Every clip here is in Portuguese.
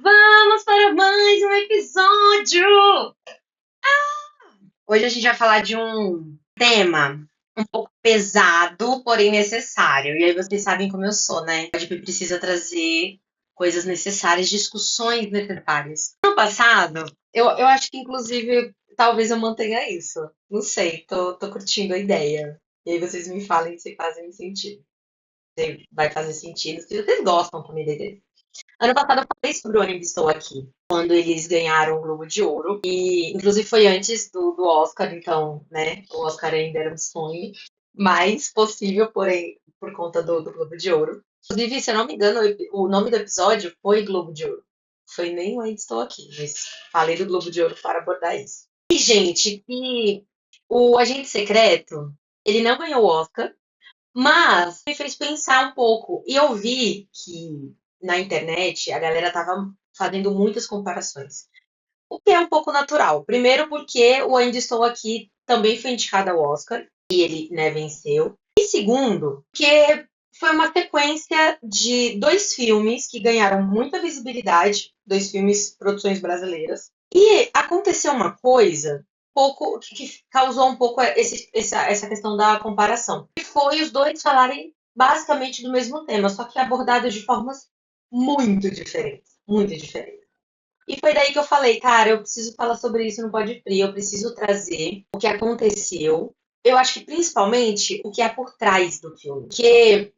Vamos para mais um episódio! Hoje a gente vai falar de um tema um pouco pesado, porém necessário. E aí vocês sabem como eu sou, né? A gente precisa trazer coisas necessárias, discussões necessárias. No passado, eu acho que inclusive talvez eu mantenha isso. Não sei, tô curtindo a ideia. E aí vocês me falem se fazem sentido. Se vai fazer sentido, se vocês gostam também da ideia. Ano passado eu falei sobre o Ainda Estou Aqui, quando eles ganharam o Globo de Ouro. E, inclusive, foi antes do Oscar, então, né? O Oscar ainda era um sonho mais possível, porém, por conta do Globo de Ouro. Inclusive, se eu não me engano, o nome do episódio foi Globo de Ouro. Foi nem o Ainda Estou Aqui, mas falei do Globo de Ouro para abordar isso. E, gente, o Agente Secreto, ele não ganhou o Oscar, mas me fez pensar um pouco. E eu vi que na internet a galera tava fazendo muitas comparações. O que é um pouco natural. Primeiro porque o Ainda Estou Aqui também foi indicado ao Oscar e ele, né, venceu. E segundo, que foi uma sequência de dois filmes que ganharam muita visibilidade, dois filmes, produções brasileiras. E aconteceu uma coisa pouco que causou um pouco essa questão da comparação. Que foi os dois falarem basicamente do mesmo tema, só que abordados de formas muito diferentes. Muito diferentes. E foi daí que eu falei, cara, eu preciso falar sobre isso no Pode Frio, eu preciso trazer o que aconteceu. Eu acho que principalmente o que é por trás do filme. Porque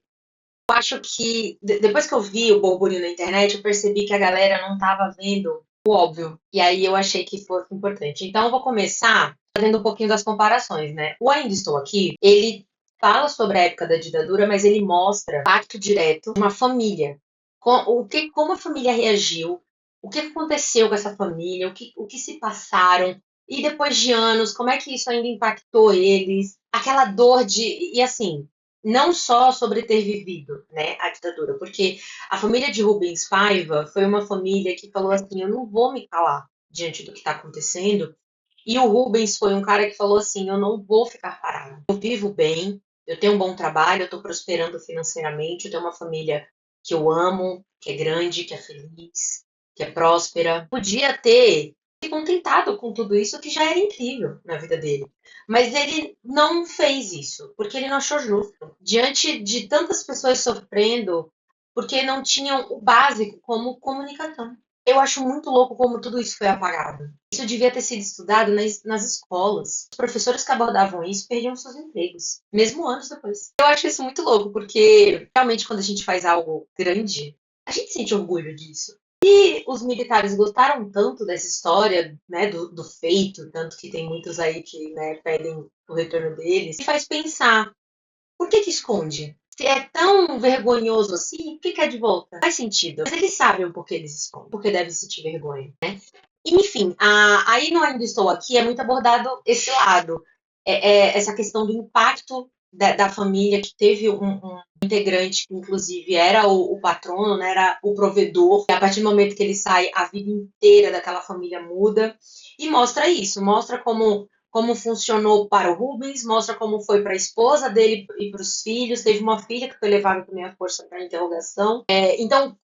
eu acho que depois que eu vi o burburinho na internet, eu percebi que a galera não estava vendo o óbvio. E aí eu achei que fosse importante. Então eu vou começar fazendo um pouquinho das comparações, né? O Ainda Estou Aqui, ele fala sobre a época da ditadura, mas ele mostra impacto direto de uma família. Como a família reagiu, o que aconteceu com essa família, o que se passaram, e depois de anos, como é que isso ainda impactou eles, aquela dor de. E assim, não só sobre ter vivido, né, a ditadura, porque a família de Rubens Paiva foi uma família que falou assim: eu não vou me calar diante do que está acontecendo. E o Rubens foi um cara que falou assim: eu não vou ficar parado. Eu vivo bem, eu tenho um bom trabalho, eu estou prosperando financeiramente, eu tenho uma família que eu amo, que é grande, que é feliz, que é próspera. Podia ter se contentado com tudo isso, que já era incrível na vida dele. Mas ele não fez isso, porque ele não achou justo. Diante de tantas pessoas sofrendo, porque não tinham o básico como comunicação. Eu acho muito louco como tudo isso foi apagado. Isso devia ter sido estudado nas escolas. Os professores que abordavam isso perdiam seus empregos, mesmo anos depois. Eu acho isso muito louco, porque realmente quando a gente faz algo grande, a gente sente orgulho disso. E os militares gostaram tanto dessa história, né, do feito, tanto que tem muitos aí que, né, pedem o retorno deles, e faz pensar, por que esconde? Se é tão vergonhoso assim, por que quer de volta? Faz sentido. Mas eles sabem o porquê eles escondem, porque devem sentir vergonha. Enfim, aí no Ainda Estou Aqui é muito abordado esse lado, essa questão do impacto da família que teve um integrante que inclusive era o patrono, né, era o provedor, e a partir do momento que ele sai, a vida inteira daquela família muda, e mostra isso, mostra como funcionou para o Rubens, mostra como foi para a esposa dele e para os filhos, teve uma filha que foi levada também à força para a interrogação. Então,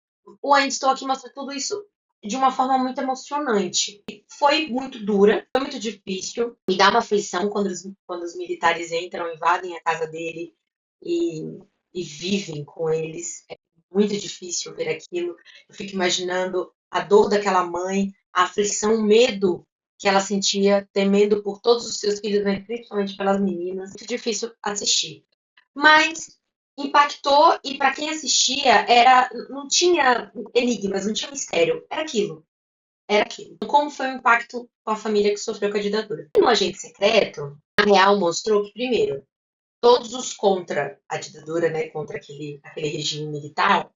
o Ainda Estou Aqui mostra tudo isso de uma forma muito emocionante. Foi muito dura, foi muito difícil, me dá uma aflição quando os militares entram, invadem a casa dele e, e vivem com eles. É muito difícil ver aquilo. Eu fico imaginando a dor daquela mãe, a aflição, o medo que ela sentia, temendo por todos os seus filhos, né, principalmente pelas meninas. Muito difícil assistir. Mas impactou e para quem assistia era não tinha enigmas, não tinha mistério, era aquilo, era aquilo. Como foi o impacto com a família que sofreu com a ditadura? E no Agente Secreto, a Real mostrou que primeiro todos os contra a ditadura, né, contra aquele regime militar,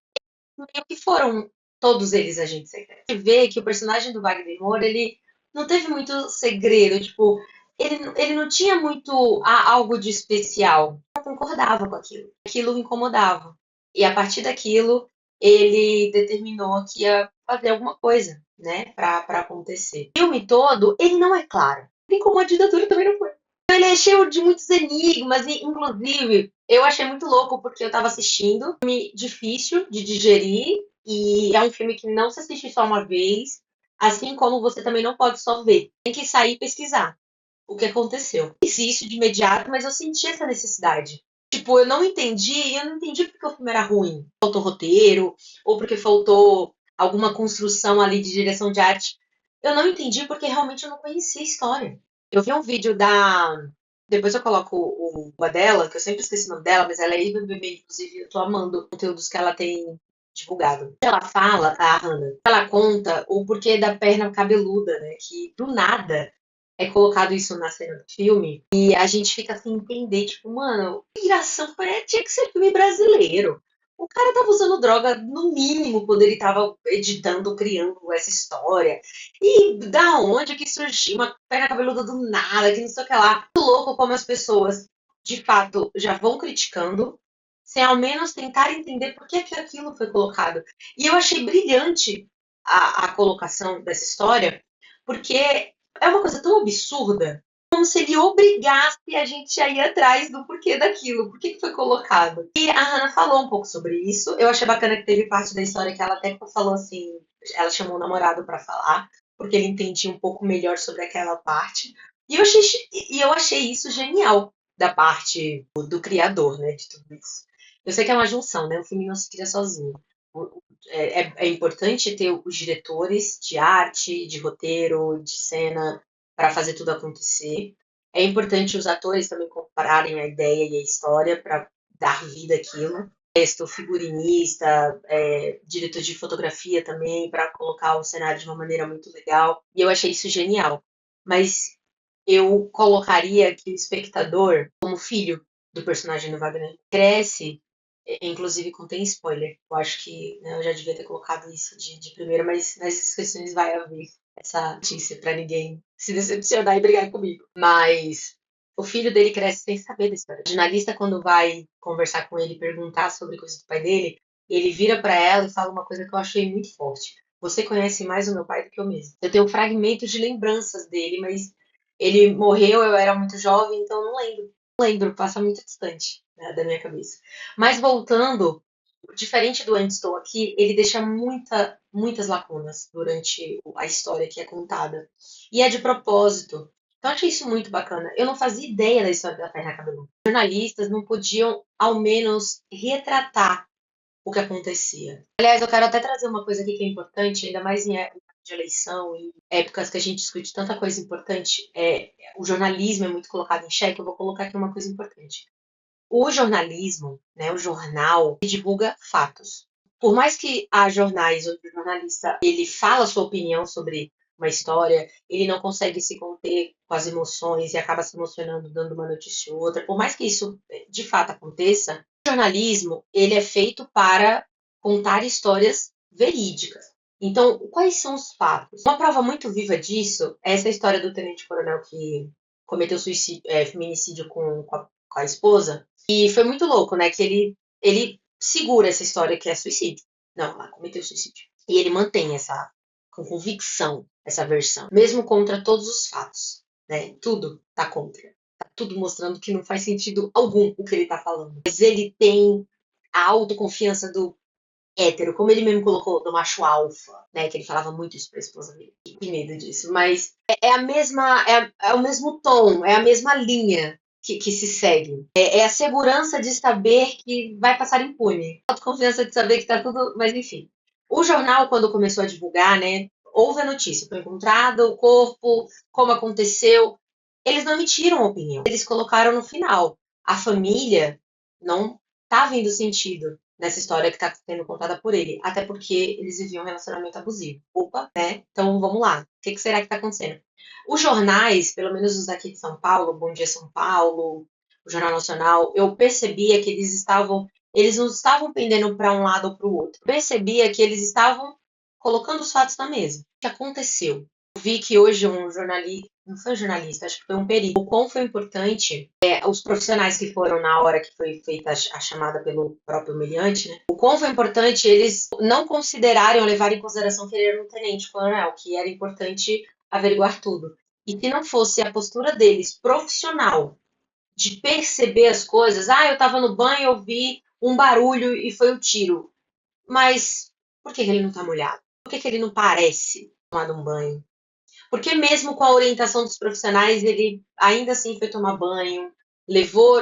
meio que foram todos eles agentes secretos. Você vê que o personagem do Wagner Moura, ele não teve muito segredo, tipo, ele não tinha muito algo de especial. Eu não concordava com aquilo. Aquilo o incomodava. E a partir daquilo, ele determinou que ia fazer alguma coisa, né, pra acontecer. O filme todo, ele não é claro. Assim como a ditadura também não foi. Ele é cheio de muitos enigmas, e inclusive eu achei muito louco porque eu tava assistindo, filme difícil de digerir, E é um filme que não se assiste só uma vez, assim como você também não pode só ver. Tem que sair e pesquisar o que aconteceu. Fiz isso de imediato, mas eu senti essa necessidade. Tipo, eu não entendi porque o filme era ruim. Faltou roteiro, ou porque faltou alguma construção ali de direção de arte. Eu não entendi porque realmente eu não conhecia a história. Eu vi um vídeo da. Depois eu coloco o dela, que eu sempre esqueci o nome dela, mas ela é IBBB, inclusive eu tô amando os conteúdos que ela tem divulgado. Ela fala, a Hannah, ela conta o porquê da perna cabeluda, né? Que do nada é colocado isso na cena do filme e a gente fica sem entender, tipo, mano, piração tinha que ser filme brasileiro. O cara tava usando droga, no mínimo, quando ele tava editando, criando essa história. E da onde que surgiu uma perna cabeluda do nada, que não sei o que lá. Muito louco como as pessoas, de fato, já vão criticando, sem ao menos tentar entender por que aquilo foi colocado. E eu achei brilhante a colocação dessa história, porque é uma coisa tão absurda, como se ele obrigasse a gente a ir atrás do porquê daquilo, por que que foi colocado. E a Hannah falou um pouco sobre isso. Eu achei bacana que teve parte da história que ela até falou assim, ela chamou o namorado para falar, porque ele entendia um pouco melhor sobre aquela parte. E eu achei isso genial da parte do criador, né, de tudo isso. Eu sei que é uma junção, né? O filme não se cria sozinho. É importante ter os diretores de arte, de roteiro, de cena, para fazer tudo acontecer. É importante os atores também compararem a ideia e a história para dar vida àquilo. Texto, figurinista, diretor de fotografia também, para colocar o cenário de uma maneira muito legal. E eu achei isso genial. Mas eu colocaria que o espectador, como filho do personagem do Wagner, cresce, inclusive contém spoiler. Eu acho que, né, eu já devia ter colocado isso de primeira, mas nas inscrições vai haver essa notícia para ninguém se decepcionar e brigar comigo. Mas o filho dele cresce sem saber da história. O jornalista, quando vai conversar com ele, perguntar sobre coisas do pai dele, ele vira para ela e fala uma coisa que eu achei muito forte. Você conhece mais o meu pai do que eu mesmo. Eu tenho fragmentos de lembranças dele, mas ele morreu, eu era muito jovem, então não lembro. Não lembro, passa muito distante, né, da minha cabeça. Mas voltando, diferente do Antes Estou Aqui, ele deixa muitas lacunas durante a história que é contada. E é de propósito. Então eu achei isso muito bacana. Eu não fazia ideia da história da Perna Cabeluda. Os jornalistas não podiam, ao menos, retratar o que acontecia. Aliás, eu quero até trazer uma coisa aqui que é importante, ainda mais em época de eleição e épocas que a gente discute tanta coisa importante. O jornalismo é muito colocado em xeque. Eu vou colocar aqui uma coisa importante. O jornalismo, né, o jornal, ele divulga fatos. Por mais que há jornais onde o jornalista ele fala a sua opinião sobre uma história, ele não consegue se conter com as emoções e acaba se emocionando dando uma notícia ou outra. Por mais que isso de fato aconteça, o jornalismo ele é feito para contar histórias verídicas. Então, quais são os fatos? Uma prova muito viva disso é essa história do tenente-coronel que cometeu suicídio, feminicídio com a esposa. E foi muito louco, né? Que ele segura essa história que é suicídio. Não, ela cometeu suicídio. E ele mantém essa com convicção, essa versão, mesmo contra todos os fatos, né? Tudo tá contra. Tá tudo mostrando que não faz sentido algum o que ele tá falando. Mas ele tem a autoconfiança do hétero, como ele mesmo colocou, do macho alfa, né? Que ele falava muito isso pra esposa dele. Que medo disso. Mas é a mesma, é o mesmo tom, é a mesma linha que se segue. É a segurança de saber que vai passar impune. A autoconfiança de saber que tá tudo. Mas enfim. O jornal, quando começou a divulgar, né? Houve a notícia, foi encontrado o corpo, como aconteceu. Eles não emitiram opinião. Eles colocaram no final. A família não tá vendo sentido nessa história que está sendo contada por ele. Até porque eles viviam um relacionamento abusivo. Opa, né? Então vamos lá. O que será que está acontecendo? Os jornais, pelo menos os daqui de São Paulo, Bom Dia São Paulo, o Jornal Nacional, eu percebia que eles não estavam pendendo para um lado ou para o outro. Eu percebia que eles estavam colocando os fatos na mesa. O que aconteceu? Eu vi que hoje um jornalista, não foi um jornalista, acho que foi um perito, o quão foi importante os profissionais que foram na hora que foi feita a chamada pelo próprio humilhante, né? O quão foi importante eles não considerarem ou levarem em consideração que ele era um tenente-coronel, que era importante averiguar tudo. E se não fosse a postura deles profissional de perceber as coisas, eu estava no banho, eu vi um barulho e foi um tiro. Mas Por que que ele não tá molhado? Por que que ele não parece tomar um banho? Porque mesmo com a orientação dos profissionais, ele ainda assim foi tomar banho, levou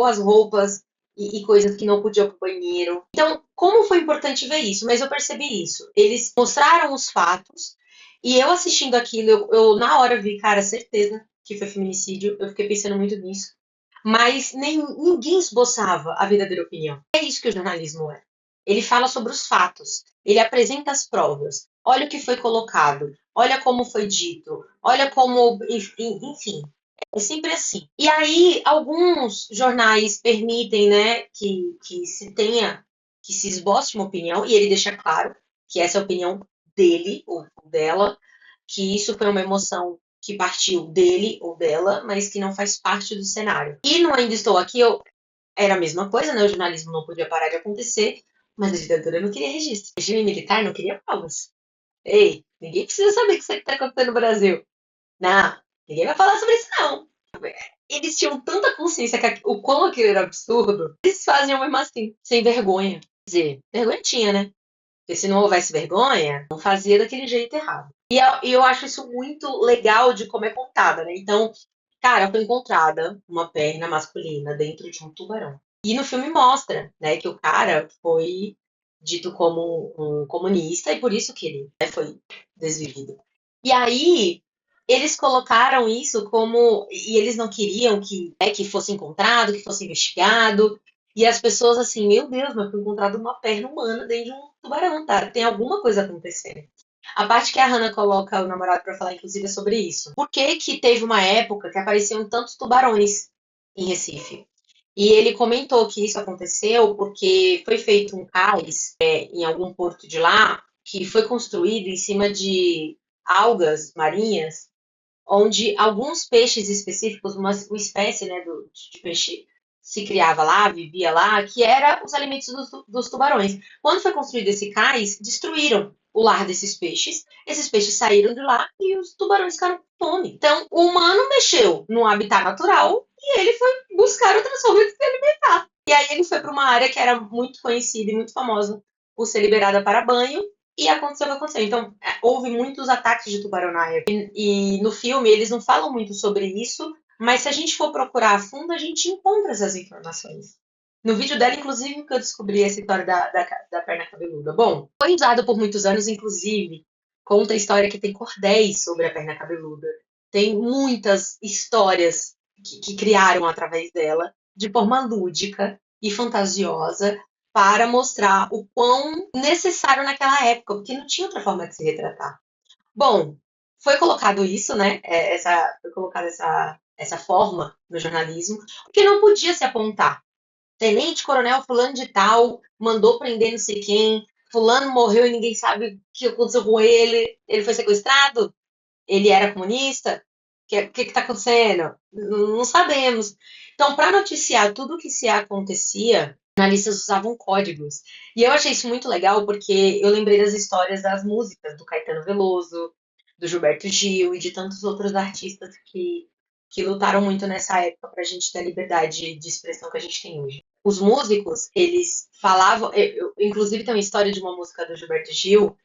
as roupas e coisas que não podia para o banheiro. Então, como foi importante ver isso? Mas eu percebi isso. Eles mostraram os fatos e eu assistindo aquilo, eu na hora vi, cara, certeza que foi feminicídio. Eu fiquei pensando muito nisso. Mas ninguém esboçava a verdadeira opinião. É isso que o jornalismo é. Ele fala sobre os fatos, ele apresenta as provas. Olha o que foi colocado, olha como foi dito, olha como. Enfim, é sempre assim. E aí, alguns jornais permitem, né, que se tenha, que se esboce uma opinião, e ele deixa claro que essa é a opinião dele ou dela, que isso foi uma emoção que partiu dele ou dela, mas que não faz parte do cenário. E no Ainda Estou Aqui, era a mesma coisa, né? O jornalismo não podia parar de acontecer, mas a ditadura não queria registro. O regime militar não queria provas. Ei, ninguém precisa saber o que está acontecendo no Brasil. Não, ninguém vai falar sobre isso, não. Eles tinham tanta consciência que o quão aquilo era absurdo, eles faziam mesmo assim, sem vergonha. Quer dizer, vergonha tinha, né? Porque se não houvesse vergonha, não fazia daquele jeito errado. E eu acho isso muito legal de como é contada, né? Então, cara, foi encontrada uma perna masculina dentro de um tubarão. E no filme mostra, né, que o cara foi dito como um comunista e por isso que ele, né, foi desvivido. E aí eles colocaram isso como e eles não queriam que fosse encontrado, que fosse investigado. E as pessoas assim, meu Deus, mas foi encontrado uma perna humana dentro de um tubarão, tá? Tem alguma coisa acontecendo. A parte que a Hannah coloca o namorado pra falar, inclusive, é sobre isso. Por que que teve uma época que apareciam tantos tubarões em Recife? E ele comentou que isso aconteceu porque foi feito um cais em algum porto de lá que foi construído em cima de algas marinhas, onde alguns peixes específicos, uma espécie, né, de peixe se criava lá, vivia lá, que era os alimentos dos tubarões. Quando foi construído esse cais, destruíram o lar desses peixes. Esses peixes saíram de lá e os tubarões ficaram com fome. Então, o humano mexeu no habitat natural e ele foi buscar outras formas de se alimentar. E aí ele foi para uma área que era muito conhecida e muito famosa por ser liberada para banho, e aconteceu o que aconteceu. Então, houve muitos ataques de tubarão na época. E no filme eles não falam muito sobre isso, mas se a gente for procurar a fundo, a gente encontra essas informações. No vídeo dela, inclusive, que eu descobri essa história da perna cabeluda. Bom, foi usado por muitos anos, inclusive, conta a história que tem cordéis sobre a perna cabeluda. Tem muitas histórias que criaram através dela, de forma lúdica e fantasiosa, para mostrar o quão necessário naquela época, porque não tinha outra forma de se retratar. Bom, foi colocado isso, né? Foi colocada essa forma no jornalismo, porque não podia se apontar. Tenente Coronel Fulano de Tal mandou prender não sei quem, Fulano morreu e ninguém sabe o que aconteceu com ele foi sequestrado, ele era comunista, o que está acontecendo? Não sabemos. Então, para noticiar tudo o que se acontecia, jornalistas usavam códigos. E eu achei isso muito legal porque eu lembrei das histórias das músicas do Caetano Veloso, do Gilberto Gil e de tantos outros artistas que lutaram muito nessa época para a gente ter a liberdade de expressão que a gente tem hoje. Os músicos, eles falavam. Inclusive, tem uma história de uma música do Gilberto Gil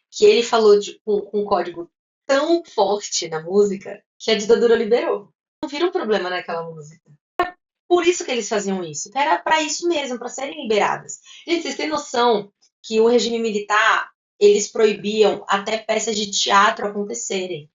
que ele falou com um código tão forte na música que a ditadura liberou. Não vira um problema naquela música. Por isso que eles faziam isso. Era para isso mesmo, para serem liberadas. Gente, vocês têm noção que o regime militar eles proibiam até peças de teatro acontecerem.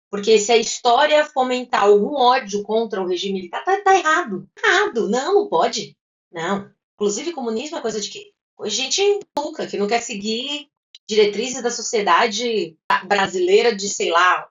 Porque se a história fomentar algum ódio contra o regime militar, tá errado. Errado. Não, não pode. Não. Inclusive, comunismo é coisa de quê? Gente maluca, que não quer seguir diretrizes da sociedade brasileira de, sei lá,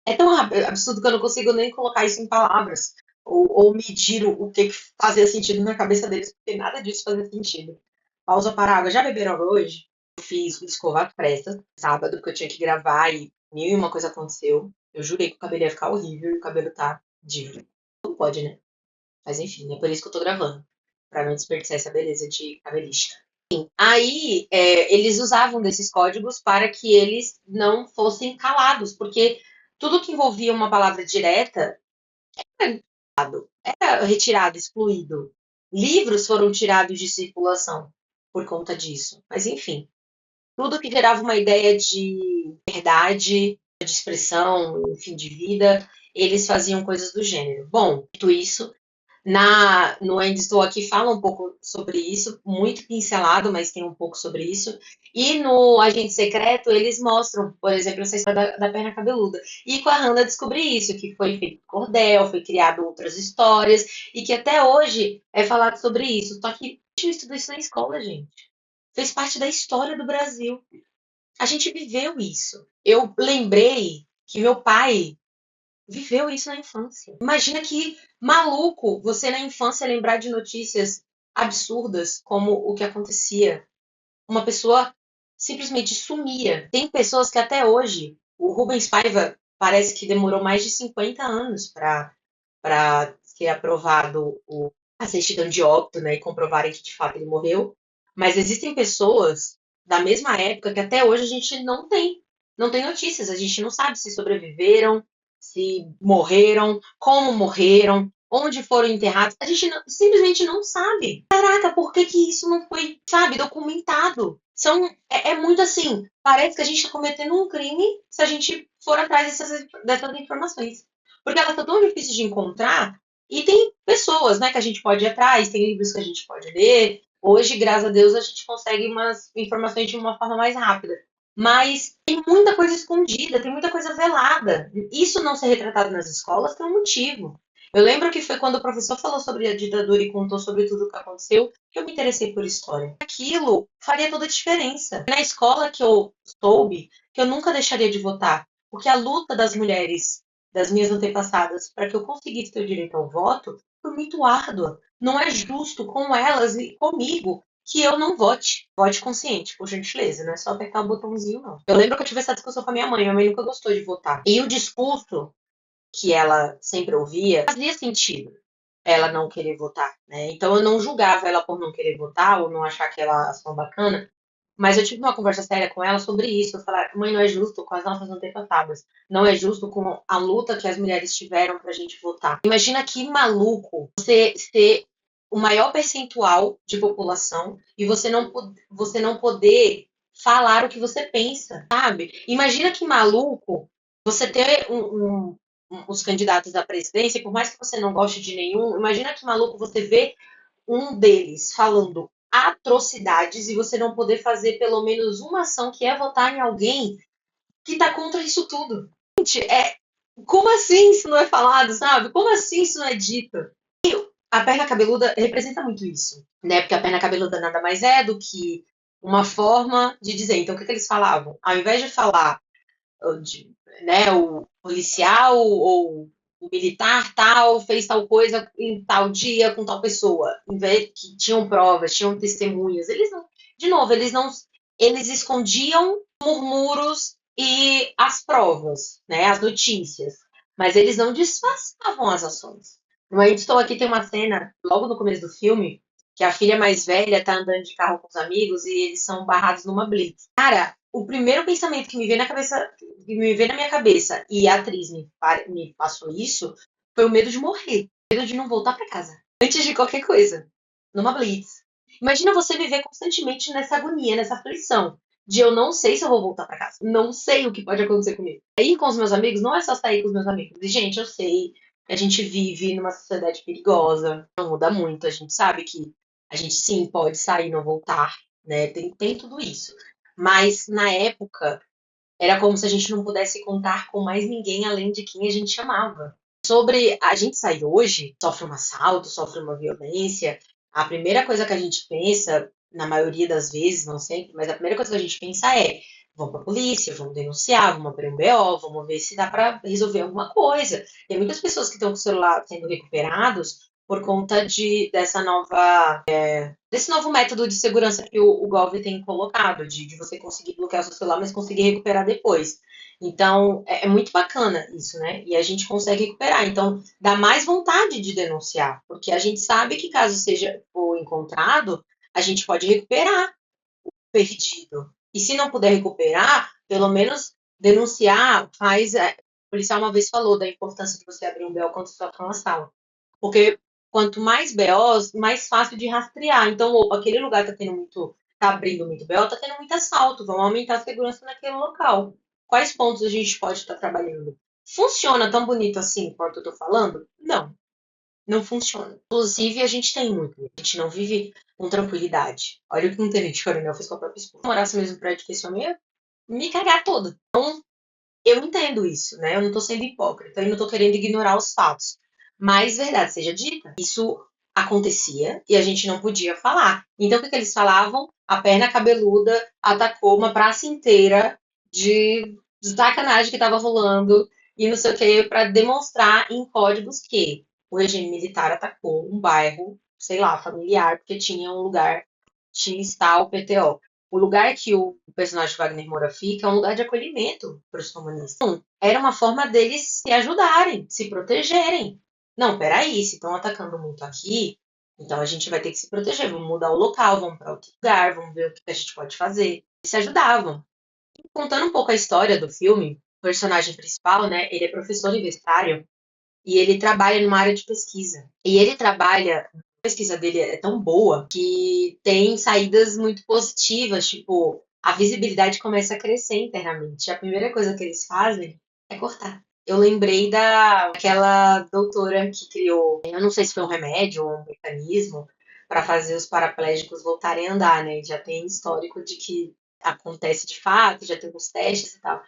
é tão absurdo que eu não consigo nem colocar isso em palavras. Ou medir o que fazia sentido na cabeça deles, porque nada disso fazia sentido. Pausa para água. Já beberam água hoje? Eu fiz escovar pressa, sábado, que eu tinha que gravar e mil e uma coisa aconteceu. Eu jurei que o cabelo ia ficar horrível e o cabelo tá divo. Não pode, né? Mas enfim, é por isso que eu tô gravando. Pra não desperdiçar essa beleza de cabelista. Aí, eles usavam desses códigos para que eles não fossem calados, porque tudo que envolvia uma palavra direta era retirado, excluído. Livros foram tirados de circulação por conta disso. Mas enfim. tudo que gerava uma ideia de verdade, de expressão, enfim, de vida, eles faziam coisas do gênero. Bom, dito isso, no Ainda Estou Aqui fala um pouco sobre isso, muito pincelado, mas tem um pouco sobre isso. E no Agente Secreto, eles mostram, por exemplo, essa história da perna cabeluda. E com a Hannah descobri isso, que foi feito cordel, foi criado outras histórias, e que até hoje é falado sobre isso. Só que a gente estudou isso na escola, gente. Fez parte da história do Brasil. A gente viveu isso. Eu lembrei que meu pai viveu isso na infância. Imagina que maluco você na infância lembrar de notícias absurdas como o que acontecia. Uma pessoa simplesmente sumia. Tem pessoas que até hoje, o Rubens Paiva parece que demorou mais de 50 anos para ser aprovado a certidão de óbito, né, e comprovarem que de fato ele morreu. Mas existem pessoas da mesma época que até hoje a gente não tem notícias, a gente não sabe se sobreviveram, se morreram, como morreram, onde foram enterrados. A gente simplesmente não sabe. Caraca, por que que isso não foi, sabe, documentado? É muito assim, parece que a gente está cometendo um crime se a gente for atrás dessas informações. Porque elas são tão difíceis de encontrar e tem pessoas, né, que a gente pode ir atrás, tem livros que a gente pode ler. Hoje, graças a Deus, a gente consegue umas informações de uma forma mais rápida. Mas tem muita coisa escondida, tem muita coisa velada. Isso não ser retratado nas escolas tem um motivo. Eu lembro que foi quando o professor falou sobre a ditadura e contou sobre tudo o que aconteceu que eu me interessei por história. Aquilo faria toda a diferença. Na escola que eu soube que eu nunca deixaria de votar, porque a luta das mulheres, das minhas antepassadas, para que eu conseguisse ter o direito ao voto, foi muito árdua. Não é justo com elas e comigo que eu não vote. Vote consciente, por gentileza, não é só apertar o botãozinho, não. Eu lembro que eu tive essa discussão com a minha mãe nunca gostou de votar. E o discurso que ela sempre ouvia fazia sentido ela não querer votar, né? Então eu não julgava ela por não querer votar ou não achar aquela ação bacana, mas eu tive uma conversa séria com ela sobre isso. Eu falei, mãe, não é justo com as nossas antepassadas, não é justo com a luta que as mulheres tiveram pra gente votar. Imagina que maluco você ser o maior percentual de população e você não poder falar o que você pensa, sabe? Imagina que maluco você ter os candidatos à presidência, e por mais que você não goste de nenhum, imagina que maluco você vê um deles falando atrocidades e você não poder fazer pelo menos uma ação que é votar em alguém que tá contra isso tudo. Gente, como assim isso não é falado, sabe? Como assim isso não é dito? A perna cabeluda representa muito isso, né? Porque a perna cabeluda nada mais é do que uma forma de dizer. Então, o que, que eles falavam? Ao invés de falar de, né, o policial ou o militar tal fez tal coisa em tal dia com tal pessoa, em vez que tinham provas, tinham testemunhas, eles não, de novo, eles escondiam murmúrios e as provas, né, as notícias, mas eles não disfarçavam as ações. No Ainda Estou Aqui tem uma cena, logo no começo do filme, que a filha mais velha tá andando de carro com os amigos e eles são barrados numa blitz. Cara, o primeiro pensamento que me veio na cabeça, que me veio na minha cabeça, e a atriz me passou isso, foi o medo de morrer, o medo de não voltar para casa, antes de qualquer coisa, numa blitz. Imagina você viver constantemente nessa agonia, nessa aflição, de eu não sei se eu vou voltar para casa, não sei o que pode acontecer comigo. Aí com os meus amigos, não é só sair com os meus amigos, e gente, eu sei que a gente vive numa sociedade perigosa, não muda muito, a gente sabe que a gente sim pode sair e não voltar, né? Tem tudo isso. Mas na época era como se a gente não pudesse contar com mais ninguém além de quem a gente amava. Sobre a gente sair hoje, sofre um assalto, sofre uma violência, a primeira coisa que a gente pensa, na maioria das vezes, não sempre, mas a primeira coisa que a gente pensa é: vamos pra polícia, vamos denunciar, vamos abrir um BO, vamos ver se dá para resolver alguma coisa. Tem muitas pessoas que estão com o celular sendo recuperados por conta dessa nova desse novo método de segurança que o Gov tem colocado, de você conseguir bloquear o seu celular, mas conseguir recuperar depois. Então, é muito bacana isso, né? E a gente consegue recuperar. Então, dá mais vontade de denunciar, porque a gente sabe que caso seja for encontrado, a gente pode recuperar o perdido. E se não puder recuperar, pelo menos denunciar faz. O policial uma vez falou da importância de você abrir um BO quando sua cama sala. Porque quanto mais BOs, mais fácil de rastrear. Então, opa, aquele lugar está tendo muito tá abrindo muito BO, tá tendo muito assalto, vamos aumentar a segurança naquele local. Quais pontos a gente pode estar trabalhando? Funciona tão bonito assim quanto eu tô falando? Não, não funciona. Inclusive, a gente tem muito, a gente não vive com tranquilidade. Olha o que um tenente coronel fez com a própria esposa. Se eu morasse no mesmo prédio que esse homem, eu ia me cagar toda. Então, eu entendo isso, né? Eu não tô sendo hipócrita, eu não tô querendo ignorar os fatos. Mas, verdade seja dita, isso acontecia e a gente não podia falar. Então, o que, que eles falavam? A perna cabeluda atacou uma praça inteira de sacanagem que estava rolando e não sei o que, para demonstrar em códigos que o regime militar atacou um bairro, sei lá, familiar, porque tinha um lugar X, tal, PTO. O lugar que o personagem Wagner Moura fica é um lugar de acolhimento para os comunistas. Então, era uma forma deles se ajudarem, se protegerem. Não, peraí, se estão atacando muito aqui, então a gente vai ter que se proteger. Vamos mudar o local, vamos para outro lugar, vamos ver o que a gente pode fazer. Eles se ajudavam. Contando um pouco a história do filme, o personagem principal, né, ele é professor universitário e ele trabalha numa área de pesquisa. E ele trabalha, a pesquisa dele é tão boa que tem saídas muito positivas, tipo, a visibilidade começa a crescer internamente. A primeira coisa que eles fazem é cortar. Eu lembrei daquela doutora que criou, eu não sei se foi um remédio ou um mecanismo para fazer os paraplégicos voltarem a andar, né? Já tem histórico de que acontece de fato, já tem uns testes e tal.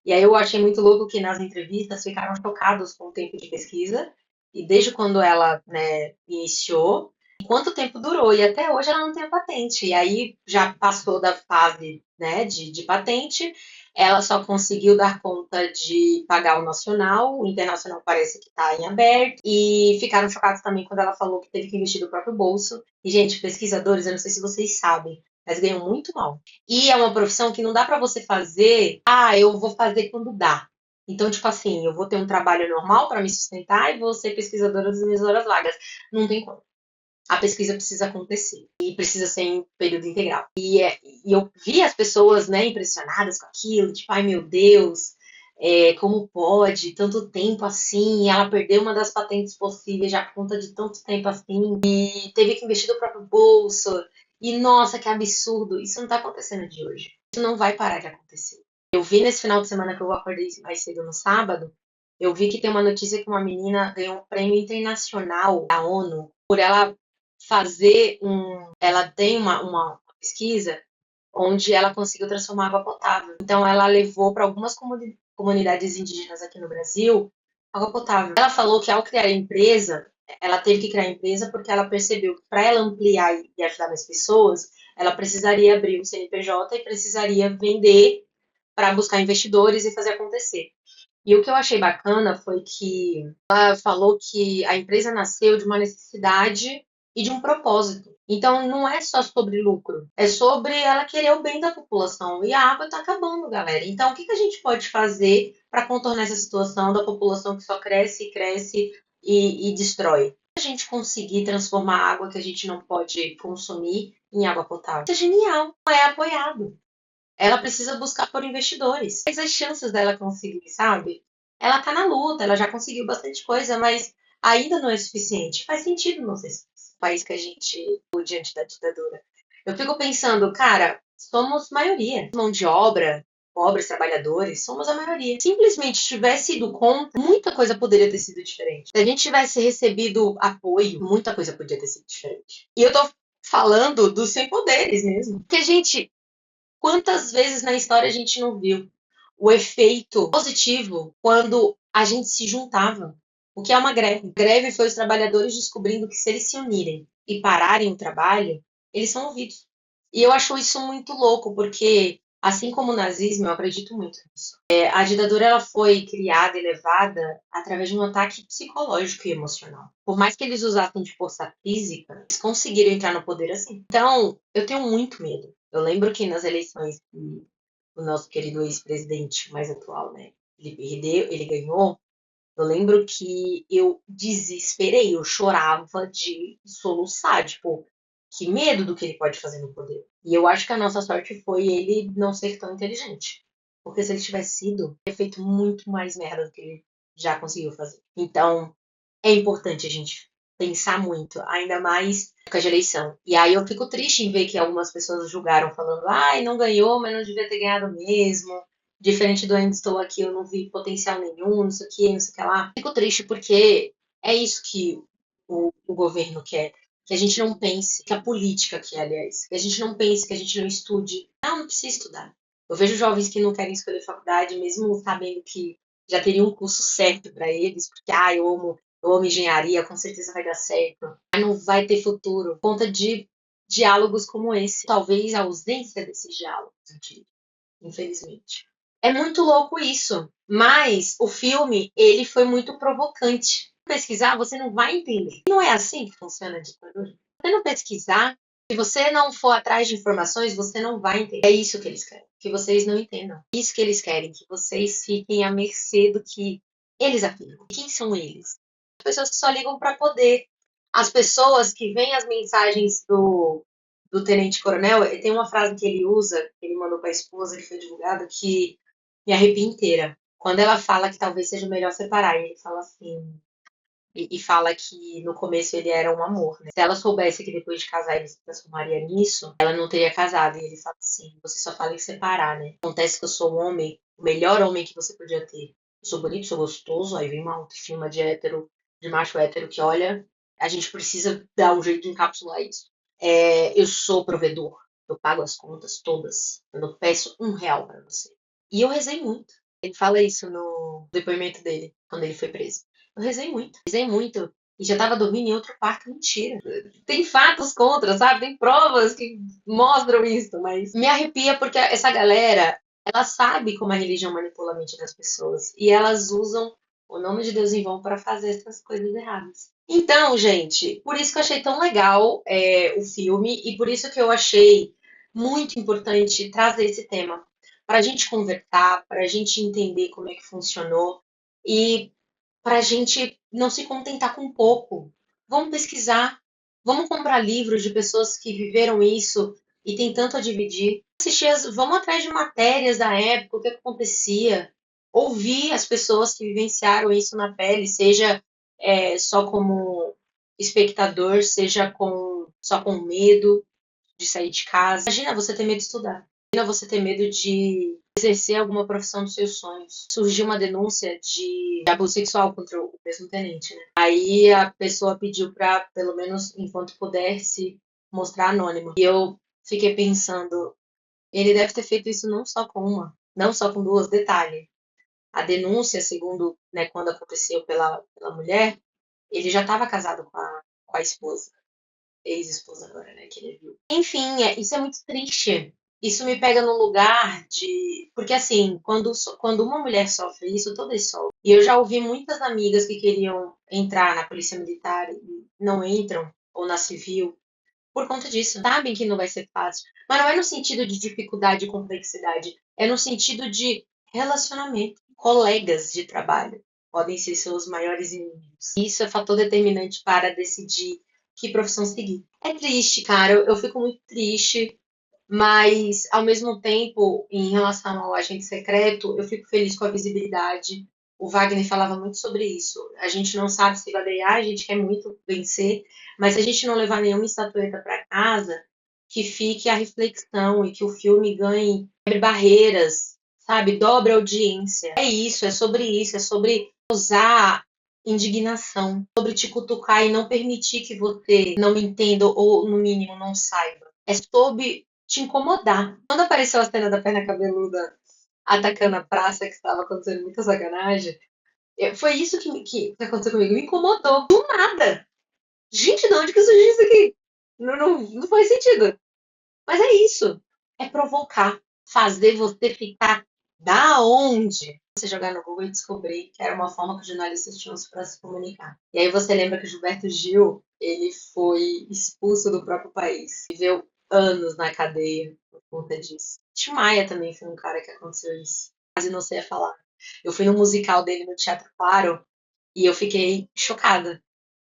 E aí eu achei muito louco que nas entrevistas ficaram chocados com o tempo de pesquisa e desde quando ela, né, iniciou, e quanto tempo durou. E até hoje ela não tem a patente. E aí já passou da fase, né, de patente, ela só conseguiu dar conta de pagar o nacional, o internacional parece que está em aberto, e ficaram chocados também quando ela falou que teve que investir do próprio bolso. E, gente, pesquisadores, eu não sei se vocês sabem, mas ganham muito mal. E é uma profissão que não dá pra você fazer, eu vou fazer quando dá. Então, tipo assim, eu vou ter um trabalho normal pra me sustentar e vou ser pesquisadora das minhas horas vagas. Não tem como. A pesquisa precisa acontecer e precisa ser em período integral. E eu vi as pessoas, né, impressionadas com aquilo, tipo, ai meu Deus, como pode, tanto tempo assim, ela perdeu uma das patentes possíveis já por conta de tanto tempo assim, e teve que investir do próprio bolso, e nossa, que absurdo, isso não tá acontecendo de hoje, isso não vai parar de acontecer. Eu vi nesse final de semana que eu acordei mais cedo no sábado, eu vi que tem uma notícia que uma menina ganhou um prêmio internacional da ONU por ela fazer um. Ela tem uma pesquisa onde ela conseguiu transformar água potável. Então, ela levou para algumas comunidades indígenas aqui no Brasil água potável. Ela falou que ao criar a empresa, ela teve que criar a empresa porque ela percebeu que para ela ampliar e ajudar mais pessoas, ela precisaria abrir um CNPJ e precisaria vender para buscar investidores e fazer acontecer. E o que eu achei bacana foi que ela falou que a empresa nasceu de uma necessidade e de um propósito. Então não é só sobre lucro, é sobre ela querer o bem da população. E a água está acabando, galera. Então o que a gente pode fazer para contornar essa situação da população que só cresce e cresce e destrói? Se a gente conseguir transformar a água que a gente não pode consumir em água potável, isso é genial, é apoiado. Ela precisa buscar por investidores. Mas as chances dela conseguir, sabe? Ela tá na luta, ela já conseguiu bastante coisa, mas ainda não é suficiente. Faz sentido não ser o país que a gente diante da ditadura. Eu fico pensando, cara, somos maioria. Mão de obra, pobres, trabalhadores, somos a maioria. Simplesmente tivesse ido contra, muita coisa poderia ter sido diferente. Se a gente tivesse recebido apoio, muita coisa podia ter sido diferente. E eu tô falando dos sem poderes mesmo. Porque, gente, quantas vezes na história a gente não viu o efeito positivo quando a gente se juntava? O que é uma greve? Greve foi os trabalhadores descobrindo que se eles se unirem e pararem o trabalho, eles são ouvidos. E eu acho isso muito louco, porque assim como o nazismo, eu acredito muito nisso. A ditadura ela foi criada e levada através de um ataque psicológico e emocional. Por mais que eles usassem de força física, eles conseguiram entrar no poder assim. Então, eu tenho muito medo. Eu lembro que nas eleições que o nosso querido ex-presidente mais atual, né, ele perdeu, ele ganhou, eu lembro que eu desesperei, eu chorava de soluçar, tipo, que medo do que ele pode fazer no poder. E eu acho que a nossa sorte foi ele não ser tão inteligente. Porque se ele tivesse sido, teria feito muito mais merda do que ele já conseguiu fazer. Então, é importante a gente pensar muito, ainda mais época de eleição. E aí eu fico triste em ver que algumas pessoas julgaram falando, ai, não ganhou, mas não devia ter ganhado mesmo. Diferente do Ainda Estou Aqui, eu não vi potencial nenhum, não sei o que, não sei o que lá. Fico triste porque é isso que o governo quer. Que a gente não pense, que a política quer, aliás. Que a gente não pense, que a gente não estude. Não precisa estudar. Eu vejo jovens que não querem escolher faculdade, mesmo sabendo que já teria um curso certo para eles, porque, eu amo engenharia, com certeza vai dar certo. Mas não vai ter futuro por conta de diálogos como esse. Talvez a ausência desses diálogos, eu diria, infelizmente. É muito louco isso, mas o filme, ele foi muito provocante. Pesquisar, você não vai entender. Não é assim que funciona a ditadura. Se você não pesquisar, se você não for atrás de informações, você não vai entender. É isso que eles querem, que vocês não entendam. É isso que eles querem, que vocês fiquem à mercê do que eles afirmam. Quem são eles? As pessoas que só ligam para poder. As pessoas que veem as mensagens do Tenente Coronel, tem uma frase que ele usa, que ele mandou para a esposa, que foi divulgada, que me arrepia inteira. Quando ela fala que talvez seja melhor separar, e ele fala assim, e fala que no começo ele era um amor, né? Se ela soubesse que depois de casar ele se transformaria nisso, ela não teria casado. E ele fala assim, você só fala em separar, né? Acontece que eu sou um homem, o melhor homem que você podia ter. Eu sou bonito, sou gostoso, aí vem uma autoestima de hétero, de macho hétero que olha, a gente precisa dar um jeito de encapsular isso. Eu sou provedor, eu pago as contas todas, eu não peço R$ 1 pra você. E eu rezei muito. Ele fala isso no depoimento dele, quando ele foi preso. Eu rezei muito. E já tava dormindo em outro quarto, mentira. Tem fatos contra, sabe? Tem provas que mostram isso, mas me arrepia porque essa galera, ela sabe como a religião manipula a mente das pessoas. E elas usam o nome de Deus em vão para fazer essas coisas erradas. Então, gente, por isso que eu achei tão legal o filme e por isso que eu achei muito importante trazer esse tema para a gente conversar, para a gente entender como é que funcionou e para a gente não se contentar com pouco. Vamos pesquisar, vamos comprar livros de pessoas que viveram isso e tem tanto a dividir. Vamos atrás de matérias da época, o que acontecia, ouvir as pessoas que vivenciaram isso na pele, seja só como espectador, seja só com medo de sair de casa. Imagina você ter medo de estudar. Imagina você ter medo de exercer alguma profissão dos seus sonhos. Surgiu uma denúncia de abuso sexual contra o mesmo tenente, né? Aí a pessoa pediu para, pelo menos enquanto pudesse, mostrar anônimo. E eu fiquei pensando, ele deve ter feito isso não só com uma, não só com duas. Detalhe, a denúncia, segundo, né, quando aconteceu pela mulher, ele já estava casado com a esposa, ex-esposa agora, né, que ele viu. Enfim, isso é muito triste. Isso me pega no lugar de. Porque, assim, quando uma mulher sofre isso, todas sofrem. E eu já ouvi muitas amigas que queriam entrar na polícia militar e não entram, ou na civil, por conta disso. Sabem que não vai ser fácil. Mas não é no sentido de dificuldade e complexidade. É no sentido de relacionamento. Colegas de trabalho podem ser seus maiores inimigos. Isso é fator determinante para decidir que profissão seguir. É triste, cara. Eu fico muito triste. Mas, ao mesmo tempo, em relação ao agente secreto, eu fico feliz com a visibilidade. O Wagner falava muito sobre isso. A gente não sabe se vai ganhar, a gente quer muito vencer, mas se a gente não levar nenhuma estatueta para casa, que fique a reflexão e que o filme ganhe, quebre barreiras, sabe? Dobre a audiência. Isso, é sobre usar indignação, sobre te cutucar e não permitir que você não entenda ou, no mínimo, não saiba. É sobre te incomodar. Quando apareceu a cena da perna cabeluda atacando a praça, que estava acontecendo muita sacanagem, foi isso que aconteceu comigo. Me incomodou. Do nada. Gente, de onde que surgiu isso aqui? Não faz sentido. Mas é isso. É provocar. Fazer você ficar da onde? Você jogar no Google e descobrir que era uma forma que os jornalistas tinham para se comunicar. E aí você lembra que o Gilberto Gil, ele foi expulso do próprio país. Viveu anos na cadeia por conta disso. Tim Maia também foi um cara que aconteceu isso. Quase não sei falar. Eu fui no musical dele no Teatro Claro e eu fiquei chocada.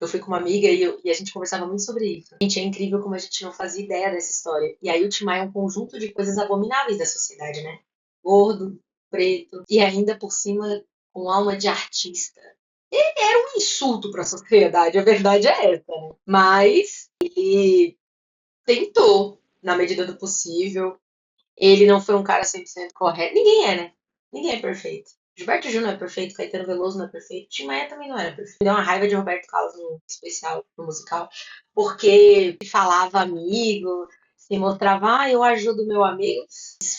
Eu fui com uma amiga e a gente conversava muito sobre isso. Gente, é incrível como a gente não fazia ideia dessa história. E aí o Tim Maia é um conjunto de coisas abomináveis da sociedade, né? Gordo, preto e ainda por cima com alma de artista. Era um insulto para a sociedade, a verdade é essa, né? Mas ele tentou, na medida do possível. Ele não foi um cara 100% correto. Ninguém é, né? Ninguém é perfeito. Gilberto Gil não é perfeito, Caetano Veloso não é perfeito, Tim Maia também não era perfeito. Me deu uma raiva de Roberto Carlos no especial, no musical, porque falava amigo, se mostrava, eu ajudo meu amigo.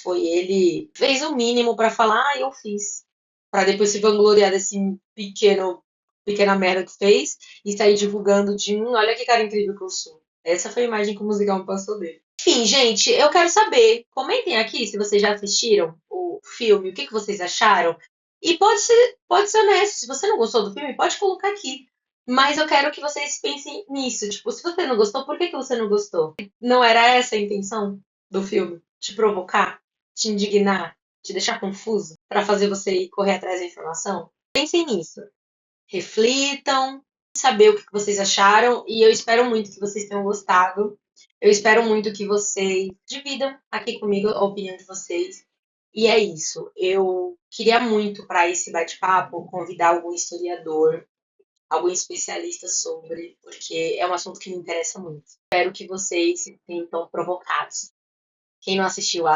Foi ele, fez o mínimo pra falar, eu fiz. Pra depois se vangloriar desse pequena merda que fez e sair divulgando de olha que cara incrível que eu sou. Essa foi a imagem que o musical me passou dele. Enfim, gente, eu quero saber. Comentem aqui se vocês já assistiram o filme, o que que vocês acharam. E pode ser honesto, se você não gostou do filme, pode colocar aqui. Mas eu quero que vocês pensem nisso. Tipo, se você não gostou, por que que você não gostou? Não era essa a intenção do filme? Te provocar? Te indignar? Te deixar confuso? Pra fazer você ir correr atrás da informação? Pensem nisso. Reflitam, saber o que vocês acharam e eu espero muito que vocês tenham gostado. Eu espero muito que vocês dividam aqui comigo a opinião de vocês. E é isso. Eu queria muito para esse bate-papo convidar algum historiador, algum especialista sobre, porque é um assunto que me interessa muito. Espero que vocês se sintam provocados. Quem não assistiu,